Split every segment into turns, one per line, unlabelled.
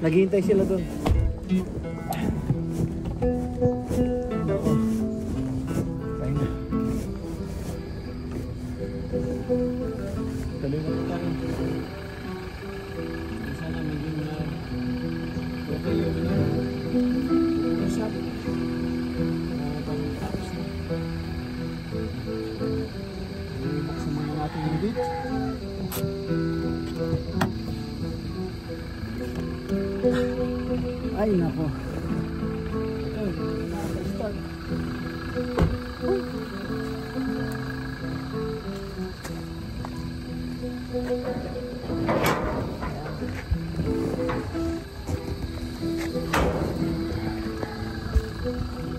Naghihintay sila doon. Tuloy na po tayo. Sana maging okay yung usap. Tapos na. Buksan muna natin yung gate. Ay nako. Start.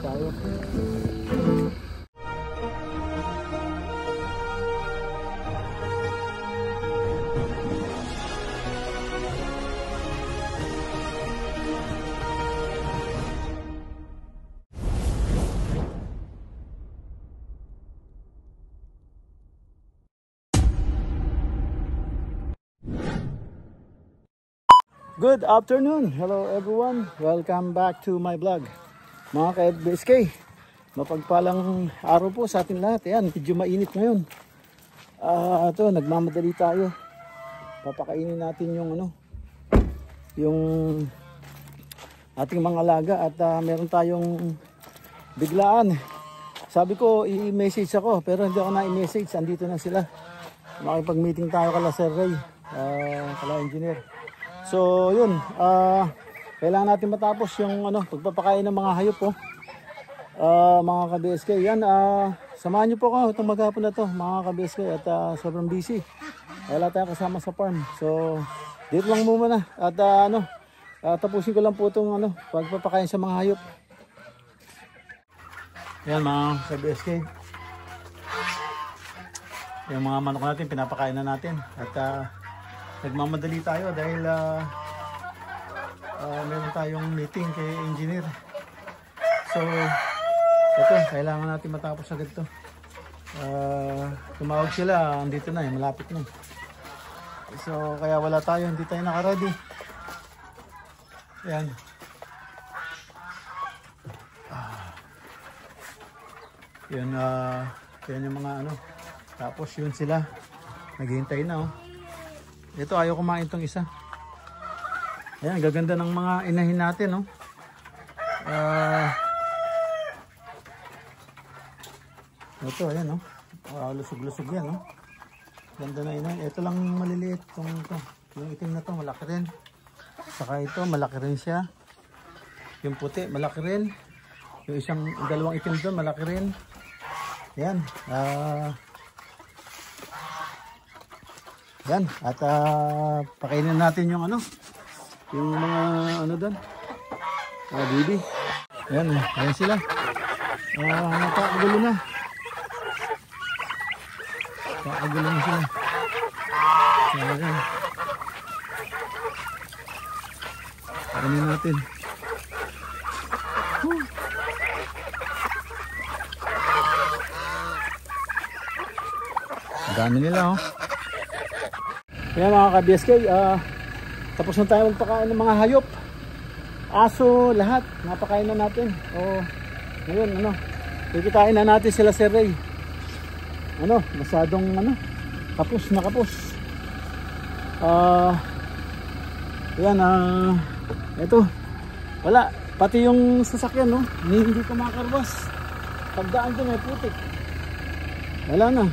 Tayo. Good afternoon, hello everyone, welcome back to my vlog. Mga ka-FBSK, mapagpalang araw po sa ating lahat. Ayan, medyo mainit ngayon. Ito, nagmamadali tayo. Papakainin natin yung yung ating mga alaga at meron tayong biglaan. Sabi ko i-message ako pero hindi ako na-i-message, andito na sila. Makipag-meeting tayo kala Sir Ray, kala engineer. So yun, kailangan natin matapos yung pagpapakain ng mga hayop po. Mga ka-BSK, yan, samahan nyo po ako itong maghapon na to mga ka-BSK at sobrang busy. Wala tayong kasama sa farm. So dito lang muna at tapusin ko lang po itong pagpapakain sa mga hayop. Yan mga ka-BSK, yung mga manok natin pinapakain na natin at nagmamadali tayo dahil meron tayong meeting kay engineer. So ito, kailangan natin matapos agad ito. Tumawag sila, andito na, malapit na. So kaya wala tayo, hindi tayo naka-ready. Yan. Yan, yan yung mga tapos yun sila, naghihintay na. Ito, ayaw kumain itong isa. Ayan, gaganda ng mga inahin natin, ito, ayan, lusog-lusog yan, ganda na inahin. Ito lang maliliit, yung itim na to, malaki rin. Saka ito, malaki rin siya. Yung puti, malaki rin. Yung dalawang itim doon, malaki rin. Ayan, yan, at pakainin natin yung yung mga doon, bibi. Ayan, ayan sila. Nakagulo na. Nakagulo na sila. Ayan. Pakainin natin. Dami nila, Kaya mga ka-BSK, tapos na tayo magpakain ng mga hayop. Aso, lahat, napakain na natin. Ngayon, kikitain na natin sila Sir Ray. Masyadong, kapos na kapos. Yan, ito, wala, pati yung sasakyan, hindi ko makakarwas. Pagdaan dun ay putik. Wala na.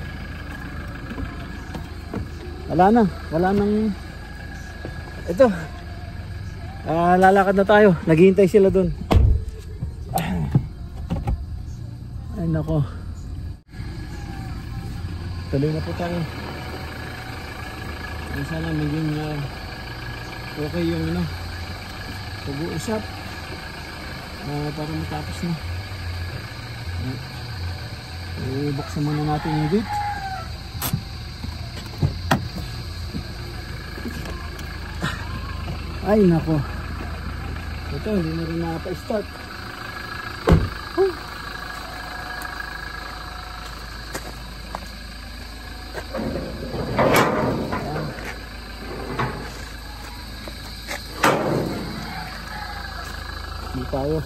Wala nang ito. Lalakad na tayo. Naghihintay sila doon. Ay nako. Tuloy na po tayo. Sana maging okay yung pag-uusap para matapos na. Buksan muna natin yung gate. Ay nako. Ito, hindi na rin nakapa-start. Hindi tayo.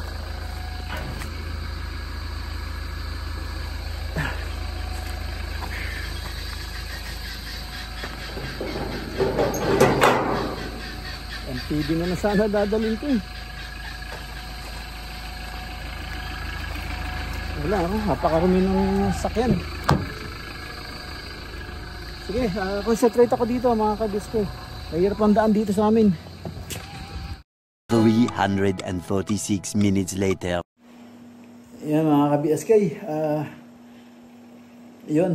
MTB na sana dadalhin ko eh. Wala ako, napakarumi ng sakyan. Sige, concentrate ako dito mga ka-BSK. Mahirap ang daan dito sa amin.
346 minutes later.
Yan mga ka-BSK. Yun,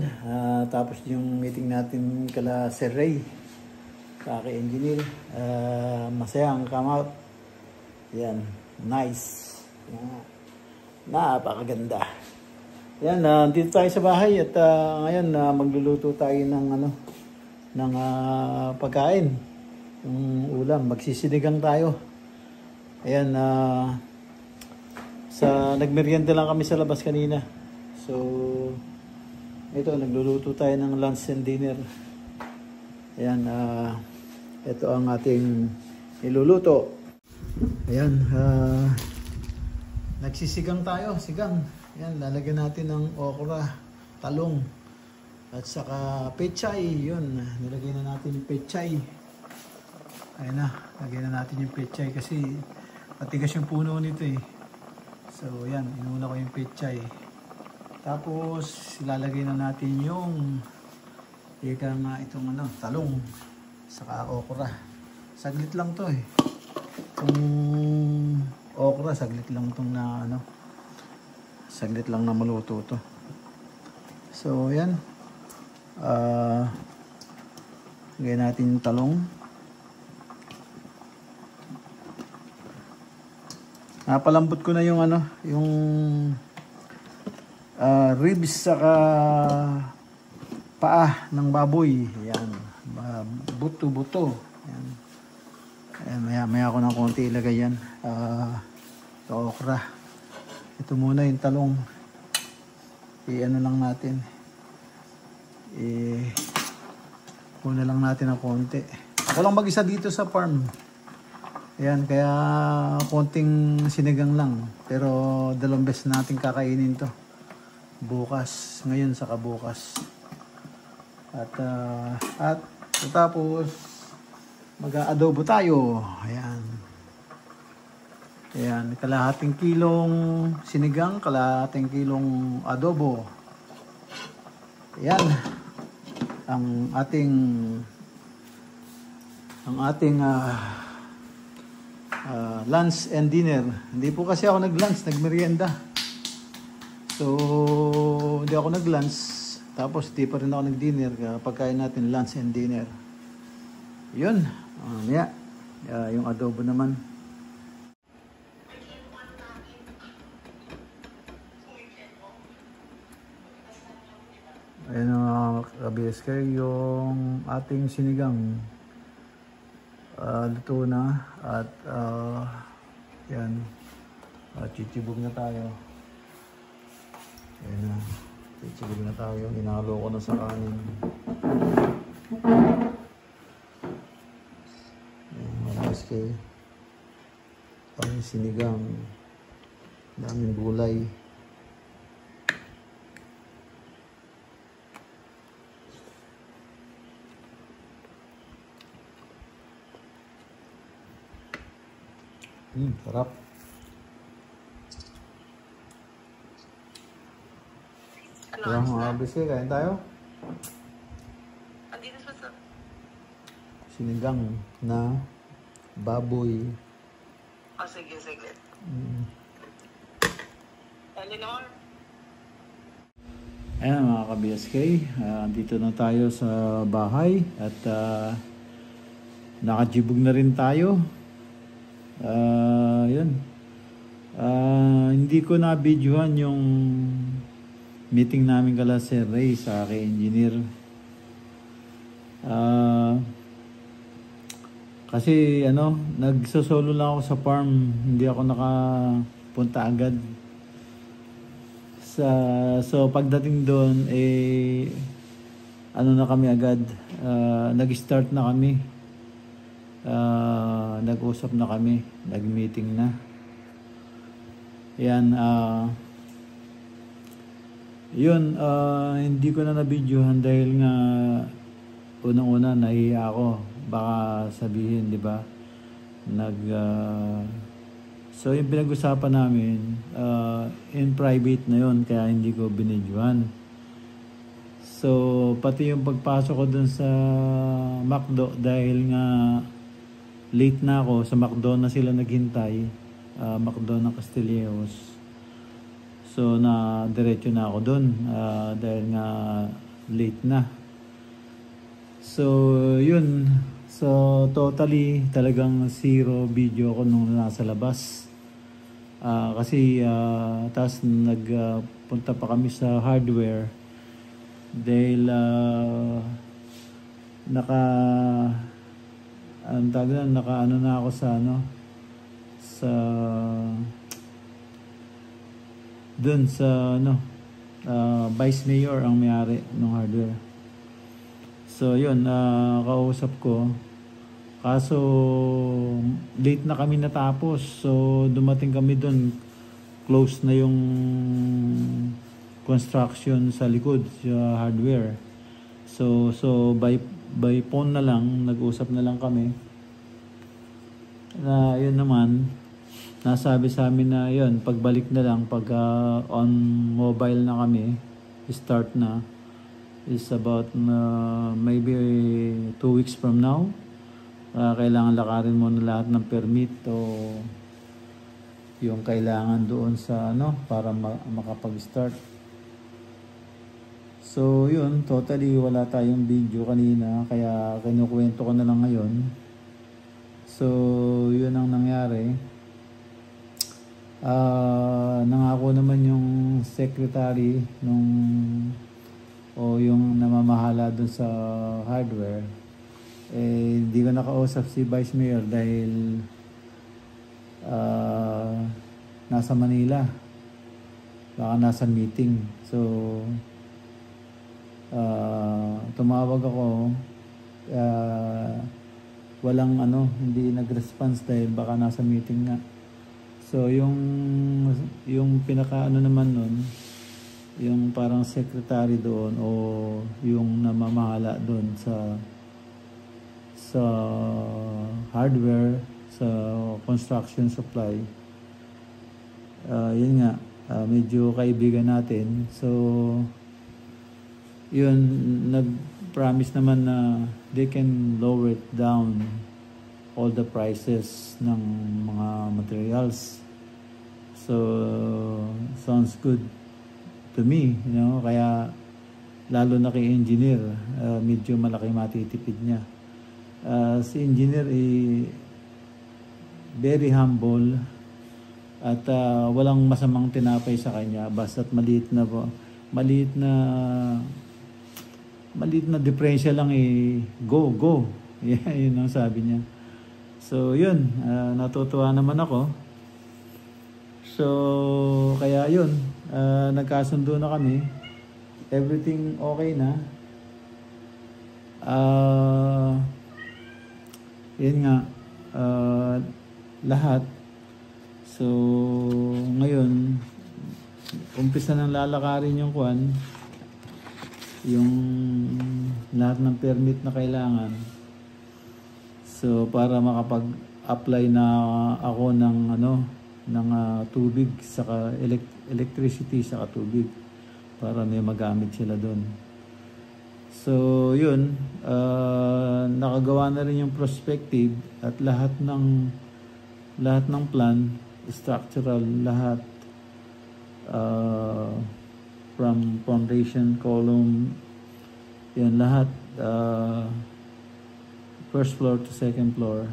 tapos yung meeting natin kala Sir Ray, kaka-engineer. Masaya ang come out. Yan, nice. Napakaganda. Yan, dito tayo sa bahay at ngayon magluluto tayo ng ng pagkain. Yung ulam, magsisinigang tayo. Ayan, nagmerienda lang kami sa labas kanina. So, ito, nagluluto tayo ng lunch and dinner. Ayan, ito ang ating niluluto. Ayan, nagsisigang tayo, sigang. Ayan, lalagyan natin ng okra, talong, at saka pechay. Yun, nilagyan na natin yung pechay. Ayan na, lagyan na natin yung pechay kasi matigas yung puno nito eh. So, ayan, inuna ko yung pechay. Tapos, ilalagay na natin yung itong talong, saka okra. Saglit lang to eh. Itong okra, saglit lang itong saglit lang na maluto to. So, yan. Lagay natin yung talong. Napalambot ko na yung yung ribs saka paa ng baboy. Yan. Buto-buto. Yan. Ayan, maya ko ng konti ilagay yan. Ito okra. Ito muna yung talong. Lang natin. Muna lang natin ng konti. Ako lang mag-isa dito sa farm. Ayan, kaya konting sinigang lang. Pero 2 beses natin kakainin to. Bukas, ngayon saka bukas. At tapos mag-aadobo tayo. Ayan. Ayan, kalahating kilong sinigang, kalahating kilong adobo. Ayan. Ang ating lunch and dinner. Hindi po kasi ako nag-lunch, nagmerienda. So, hindi ako nag-lunch. Tapos, di pa rin ako nag-dinner. Pagkain natin lunch and dinner. Yun. Yung adobo naman. Ayan mga ka-BSK, yung ating sinigang. Luto na. At, yan. Chichibog na tayo. Ayan na. Chichibog na tayo. Inalo ko na sa kanin. Ayan mga ka-BSK. Ang sinigang. Daming gulay. Sarap. Kaya mga BSK, kain tayo. Sinigang na baboy.
Sige. Eleanor?
Ayan mga ka-BSK, dito na tayo sa bahay at nakajibog na rin tayo. Yun. Hindi ko na-videohan yung meeting namin kala Sir Ray sa aking engineer. Kasi nagsosolo lang ako sa farm, hindi ako nakapunta agad. So pagdating doon na kami agad, nag-start na kami. Nag-usap na kami, nag-meeting na. Yan, yun, hindi ko na nabidyohan dahil nga unang-una nahiya ako. Baka sabihin, di ba? So yung pinag-usapan namin, in private na yun, kaya hindi ko binidyohan. So pati yung pagpasok ko dun sa McDo, dahil nga late na ako, sa McDo na sila naghintay, McDo ng Castillejos. So na diretso na ako dun, dahil nga late na. So yun, so totally talagang zero video ako nung nasa labas. Kasi tas nagpunta pa kami sa hardware dahil naka ano na ako sa dun sa vice mayor ang may-ari ng hardware. So yun, kausap ko, kaso late na kami natapos, so dumating kami dun, close na yung construction sa likod sa hardware. So by phone na lang, nag-usap na lang kami na yun naman, nasabi sa amin na yun, pagbalik na lang pag on mobile na kami, start na is about maybe 2 weeks from now. Kailangan lakarin mo na lahat ng permit o yung kailangan doon sa para makapag-start. So yun, totally wala tayong video kanina, kaya kinukwento ko na lang ngayon. So yun ang nangyari. Nangako naman yung secretary yung namamahala dun sa hardware, hindi ko nakausap si Vice Mayor dahil nasa Manila, baka nasa meeting. So tumawag ako, walang hindi nag-response dahil baka nasa meeting nga. So yung pinaka naman nun, yung parang secretary doon o yung namamahala doon sa hardware, sa construction supply, yun nga, medyo kaibigan natin. So yun, nag-promise naman na they can lower it down all the prices ng mga materials. So sounds good to me, kaya lalo na kay engineer, medyo malaki matitipid niya. Si engineer very humble at walang masamang tinapay sa kanya, basta't maliit na diferensya lang, go. Yeah, yun ang sabi niya. So yun, natutuwa naman ako. So kaya yun, nagkasundo na kami, everything okay na. Yun nga, lahat. So ngayon, umpisa nang lalakarin yung yung lahat ng permit na kailangan. So para makapag-apply na ako ng tubig saka electricity saka tubig para may magamit sila doon. So yun, nakagawa na rin yung prospective at lahat ng plan, structural, lahat, from foundation, column, yan lahat, first floor to second floor.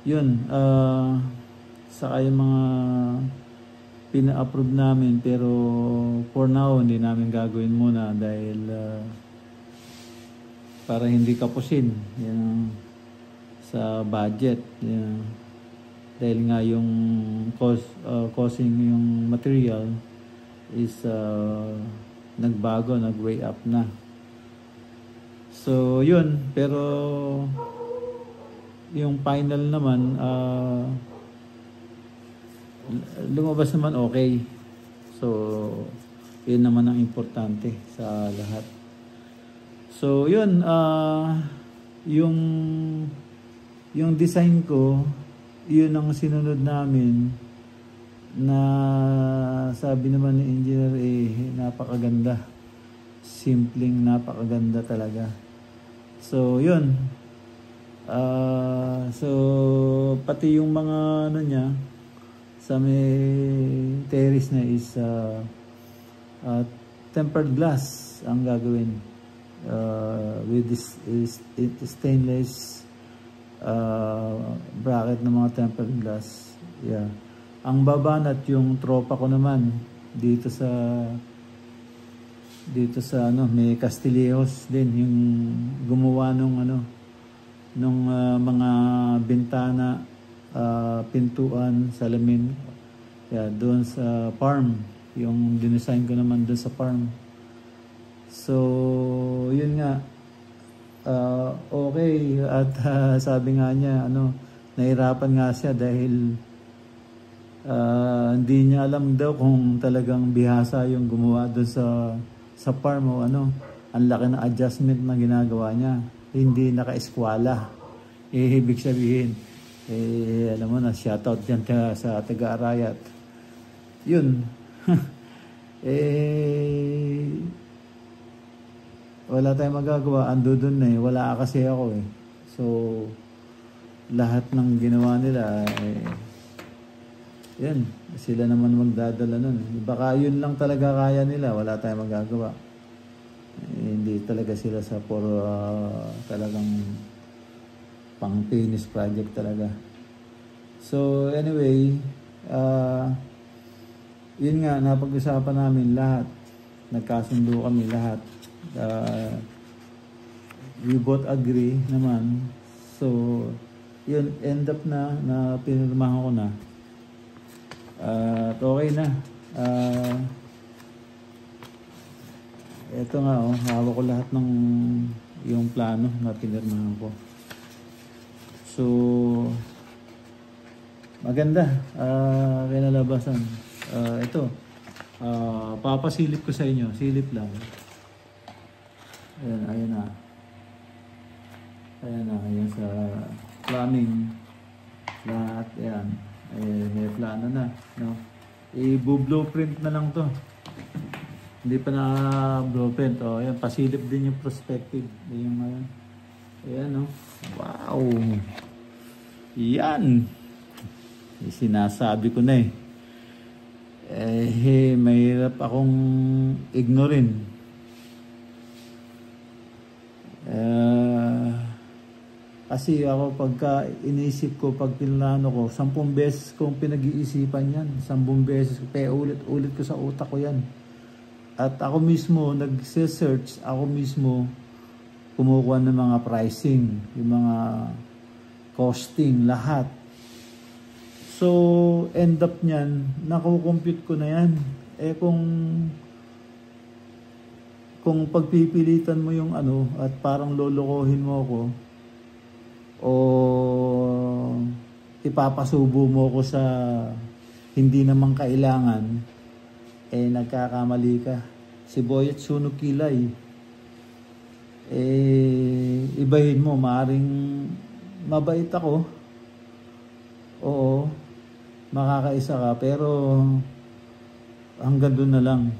Yun, saka yung mga pina-approve namin, pero for now hindi namin gagawin muna dahil para hindi kapusin yan, sa budget yan. Dahil nga yung costing yung material is nagbago, nag-way up na. So yun, pero yung final naman, lumabas naman okay. So, yun naman ang importante sa lahat. So, yun, yung design ko, yun ang sinunod namin na sabi naman ni engineer napakaganda. Simpleng napakaganda talaga. So, yun. So, pati yung mga ano niya, sa may terrace na is tempered glass ang gagawin. With this stainless bracket ng mga tempered glass. Yeah. Ang babanat yung tropa ko naman dito sa ano, may Castillejos din yung gumawa nung ano nung mga bintana, pintuan, salamin. Yeah, doon sa farm. Yung dinesign ko naman doon sa farm. So, yun nga. Okay. At sabi nga niya, ano, nahirapan nga siya dahil hindi niya alam daw kung talagang bihasa yung gumawa doon sa farm o ano. Ang laki na adjustment na ginagawa niya. Hindi naka-eskwala. Ibig sabihin, alam mo na, shoutout dyan sa taga-Arayat. Yun. Wala tayong magagawa. Ando dun wala kasi ako So, lahat ng ginawa nila, yan. Sila naman magdadala nun. Baka yun lang talaga kaya nila. Wala tayong magagawa. Hindi talaga sila sa talagang pang finish project talaga. So anyway, yun nga, napag-usapan namin lahat. Nagkasundo kami lahat. We both agree naman. So yun, end up na pinirmahan ko na. At okay na. Ito nga, hawak ko lahat ng yung plano na pinirmahan ko. So, maganda. Kinalabasan. Ito. Papasilip ko sa inyo. Silip lang. Ayan na. Ayan na. Ayan sa plumbing. Lahat. Ayan. May plano na. No? I-blueprint na lang to. Hindi pa na blueprint. Ayan, pasilip din yung perspective. Yung ayan, no? Wow! Yan! Sinasabi ko na mahirap akong ignorin. Kasi ako pagka inisip ko, pag pinlano ko, 10 beses kong pinag-iisipan yan. 10 beses. Kaya ulit ko sa utak ko yan. At ako mismo, nag-search, ako mismo, kumukuha ng mga pricing, yung mga costing, lahat. So, end up nyan, nakukompute ko na yan. Kung pagpipilitan mo yung ano, at parang lolokohin mo ako, o ipapasubo mo ko sa hindi naman kailangan, nagkakamali ka. Sibuyat sunog kilay. Ibahin mo, maaring mabait ako. Oo, makakaisa ka, pero hanggang doon na lang.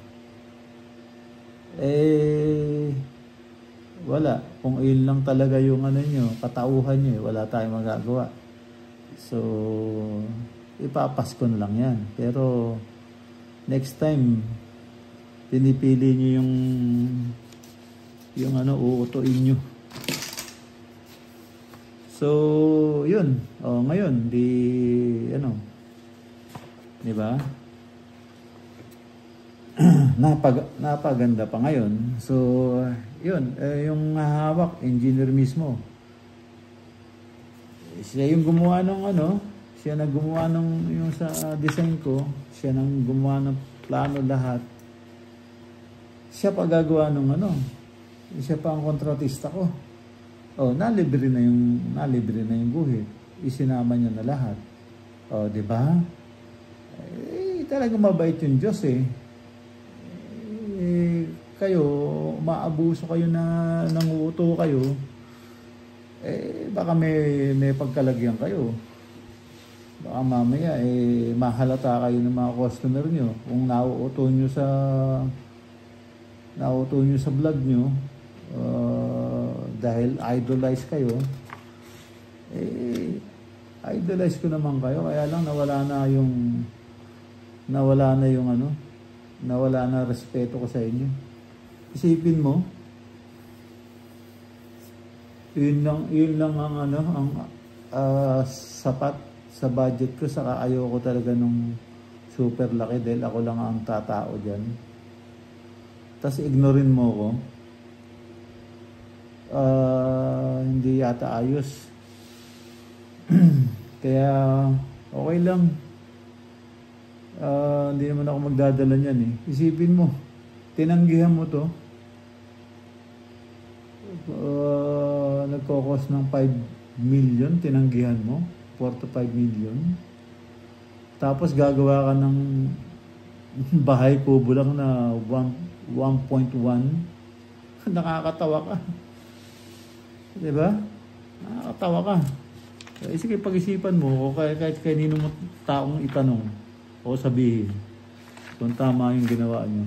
Wala. Kung iyon lang talaga yung ano nyo, katauhan nyo, wala tayong magagawa. So, ipapasko na lang yan. Pero, next time, pinipili nyo yung ano, uutuin nyo. So, yun. Ngayon, di ba? Napaganda pa ngayon. So, yun. Yung hawak, engineer mismo. Siya yung gumawa ng siya na gumawa ng yung sa design ko. Siya nang gumawa ng plano lahat. Siya pa gagawa ng siya pa ang kontratista ko. Nalibre na yung guhit. Isinama niya na lahat. Di ba? Talagang mabait yung Diyos eh. Kayo, maabuso kayo na nanguuto kayo, baka may pagkalagyan kayo. Baka mamaya mahalata kayo ng mga customer nyo kung nauuto nyo sa vlog nyo, dahil idolize kayo. Idolize ko naman kayo, kaya lang nawala na respeto ko sa inyo. Isipin mo, yun lang ang sapat sa budget ko, saka ayoko talaga nung super laki dahil ako lang ang tatao dyan. Tapos ignorin mo ko. Hindi yata ayos. Kaya okay lang. Hindi naman ako magdadala niyan eh. Isipin mo, tinanggihan mo to. Nagkokos ng 5 million, tinanggihan mo. 4 to 5 million. Tapos gagawa ka ng bahay kubo lang na 1.1. Nakakatawa ka. Diba? Nakakatawa ka. Sige, pag-isipan mo, o kahit kanino mo taong itanong o sabihin kung tama yung ginawa nyo.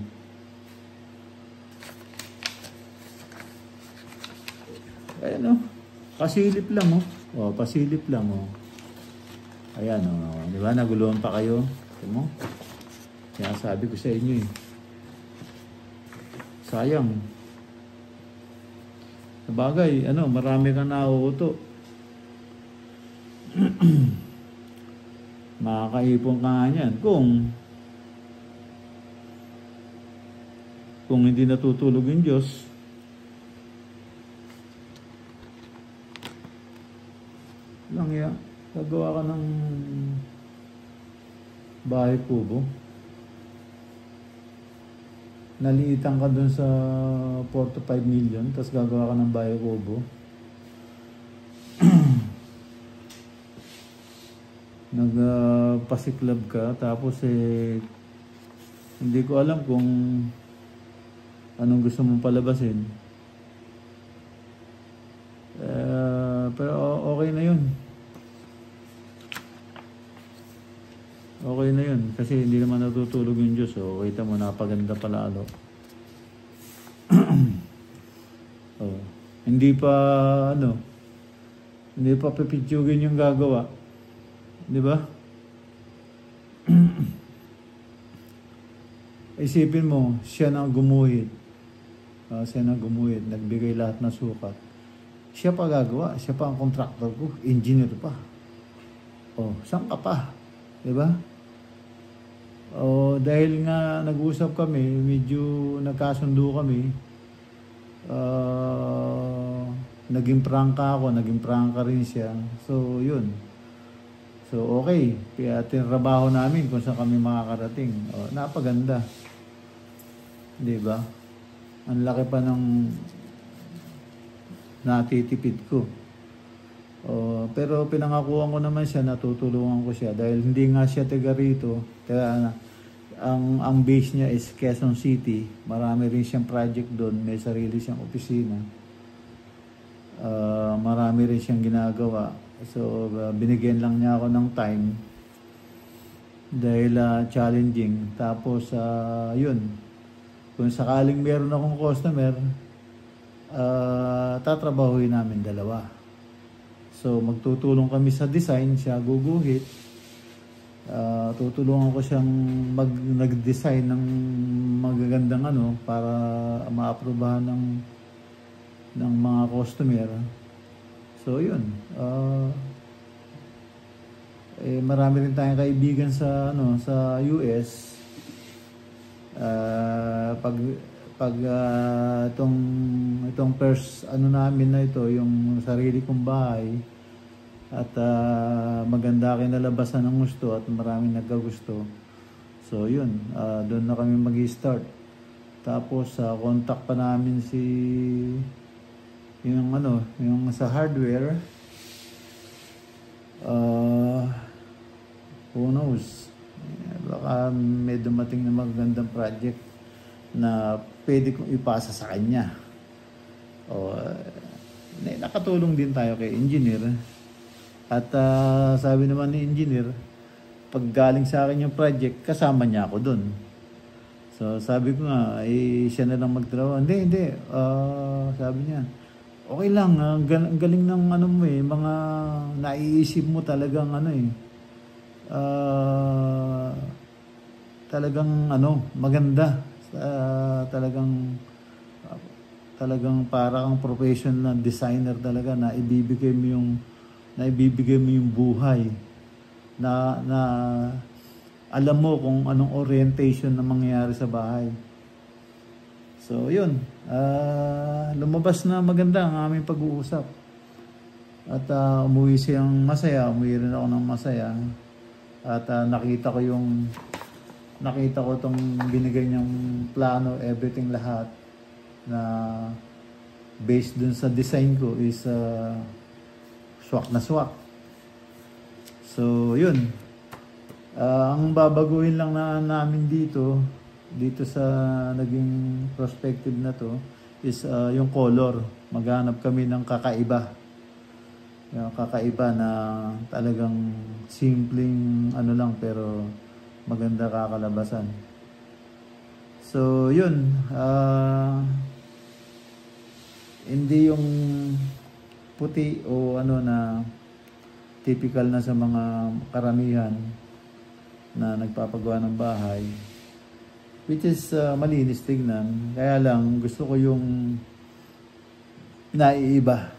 Ayan o, pasilip lang o. Pasilip lang o. Ayan o, di ba? Naguluhan pa kayo. Ito mo. Kaya sabi ko sa inyo eh. Sayang. Sabagay, marami kang nauuto. Makakaipon ka nga yan kung hindi natutulog yung Diyos. Lang yan, gagawa ka ng bahay kubo, naliitan ka dun sa 4 to 5 million, tapos gagawa ka ng bahay kubo. Nagpasiklab ka, tapos hindi ko alam kung anong gusto mong palabasin. Pero okay na yun. Okay na yun. Kasi hindi naman natutulog yung Diyos. Kita mo, napaganda pala Hindi pa pipitsugin yung gagawa. Di ba? Isipin mo, siya na gumuhit. Nagbigay lahat ng sukat. Siya pa gagawa. Siya pa ang contractor ko. Engineer pa. Saan ka pa? Di ba? Dahil nga nag-usap kami, medyo nagkasundo kami. Naging prangka ako, naging prangka rin siya. So, yun. So, okay. Kaya tinrabaho namin kung saan kami makakarating. Napaganda. Diba? Ang laki pa ng natitipid ko. Pero pinangakuan ko naman siya, natutulungan ko siya. Dahil hindi nga siya taga rito. Kaya ang base niya is Quezon City. Marami rin siyang project doon. May sarili siyang opisina. Marami rin siyang ginagawa. So, binigyan lang niya ako ng time dahil challenging. Tapos, yun. Kung sakaling meron akong customer, tatrabahuin namin dalawa. So, magtutulong kami sa design, siya guguhit. Tutulungan ko siyang nag-design ng magagandang para ma-aprobahan ng mga customer. So, yun. Marami rin tayong kaibigan sa US. Itong first namin na ito, yung sarili kong bahay, at maganda kinalabasan ng gusto at maraming nagkagusto. So, yun. Doon na kami mag-start. Tapos, contact pa namin yung sa hardware, who knows, baka may dumating na magandang project na pwede kong ipasa sa kanya. O, nakatulong din tayo kay engineer. At sabi naman ni engineer, pag galing sa akin yung project, kasama niya ako dun. So sabi ko nga, siya na lang magtrabaho. Hindi. Sabi niya, okay lang, ang galing ng ano mo mga naiisip mo talagang talagang maganda. Talagang para kang professional designer talaga na ibibigay mo yung buhay na alam mo kung anong orientation na mangyayari sa bahay. So yun, lumabas na maganda ang aming pag-uusap. At umuwi siyang masaya, umuwi rin ako ng masaya. At nakita ko itong binigay niyang plano, everything lahat na based dun sa design ko is swak na swak. So yun, ang babaguhin lang namin dito sa naging perspective na to is yung color. Maghanap kami ng kakaiba. Yung kakaiba na talagang simpleng lang pero maganda kakalabasan. So yun, hindi yung puti o na typical na sa mga karamihan na nagpapagawa ng bahay, which is malinis tignan. Kaya lang gusto ko yung naiiba,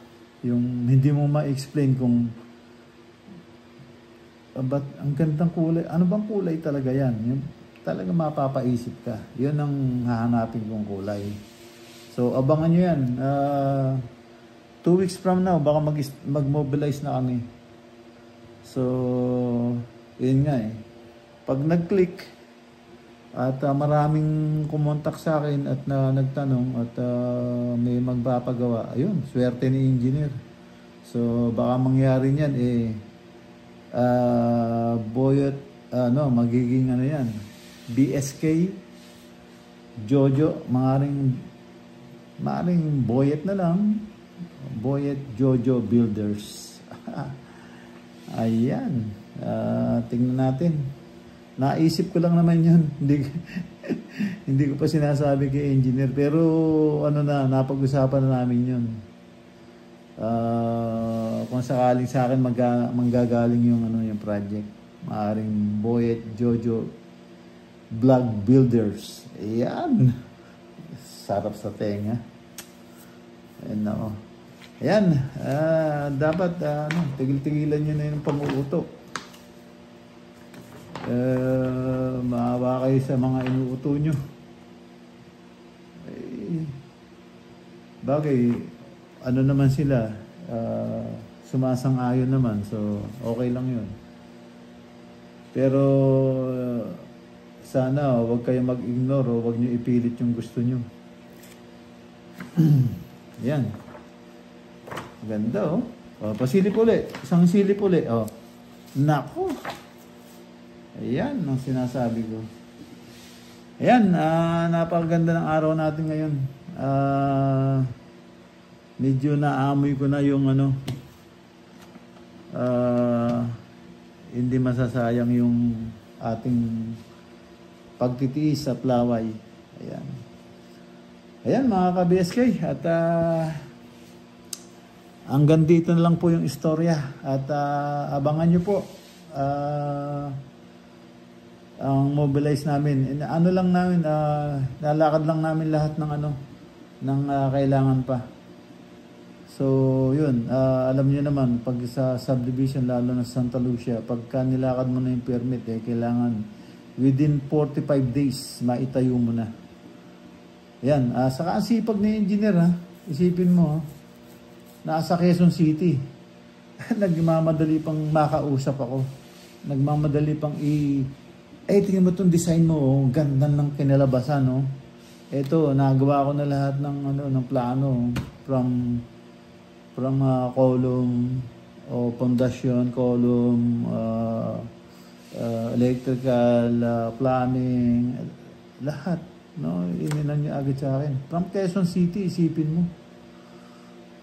yung hindi mo ma-explain kung ba't ang gandang kulay, ano bang kulay talaga yan, yung talaga mapapaisip ka. Yun ang hahanapin kong kulay. So abangan nyo yan. 2 weeks from now baka mag-mobilize na kami. So yun nga pag nag-click at maraming kumontak sa akin at nagtanong at may magpapagawa, ayun, swerte ni engineer. So baka mangyari niyan Boyot magiging yan, BSK Jojo, maaring Boyet na lang, Boyet Jojo Builders. Ayan, tingnan natin. Naisip ko lang naman yun. Hindi ko pa sinasabi kay engineer. Pero napag-usapan na namin yun. Kung sakaling sa akin manggagaling yung project. Maaring Boyet Jojo Vlog Builders. Ayan. Sarap sa tenga. Ayan. Dapat tigil-tigilan nyo na yung pang-uuto. Maawa kayo sa mga inuuto nyo. Bagay, naman sila, sumasang-ayon naman, so okay lang yun. Pero sana huwag kayo mag-ignore o huwag nyo ipilit yung gusto nyo. Yan. Ganda pasilip ulit. Isang silip ulit. Nako. Ayan ang sinasabi ko. Ayan, napakaganda ng araw natin ngayon. Medyo naamoy ko na yung hindi masasayang yung ating pagtitiis sa plaway. Ayan. Ayan mga ka-BSK. At hanggang dito na lang po yung istorya. At abangan nyo po. Ang mobilize namin, lang namin, lalakad lang namin lahat ng kailangan pa. So yun, alam niyo naman pag sa subdivision, lalo na Santa Lucia, pagka nilakad mo na yung permit kailangan within 45 days maitayo mo na. Yan, saka ang sipag ni engineer isipin mo nasa Quezon City. Nagmamadali pang makausap ako, nagmamadali pang tingnan mo itong design mo, ganda ng kinalabasan, Ito, nagawa ko na lahat ng plano from column o foundation, column, electrical, plumbing, lahat. No, ininan niya agad sa akin. From Quezon City, isipin mo.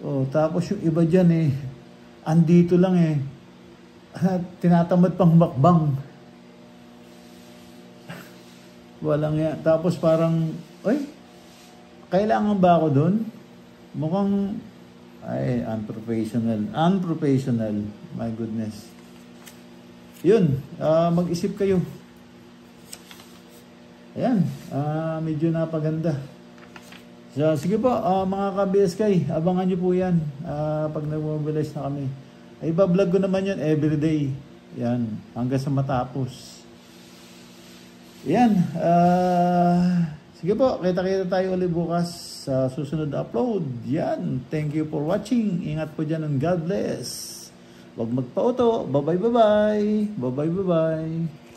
Oh, tapos yung iba dyan andito lang tinatamad pang makbang. Walang yan. Tapos parang, kailangan ba ako doon? Mukhang, unprofessional. Unprofessional. My goodness. Yun, mag-isip kayo. Ayan, medyo napaganda. So, sige po, mga ka-BSK, abangan nyo po yan pag nag-mobilize na kami. Ay, iba-vlog ko naman yun everyday. Yan, hanggang sa matapos. Yan, sige po, kita-kita tayo ulit bukas sa susunod na upload. Yan, thank you for watching. Ingat po dyan and God bless. Huwag magpa-auto. Bye-bye, bye-bye. Bye-bye, bye-bye.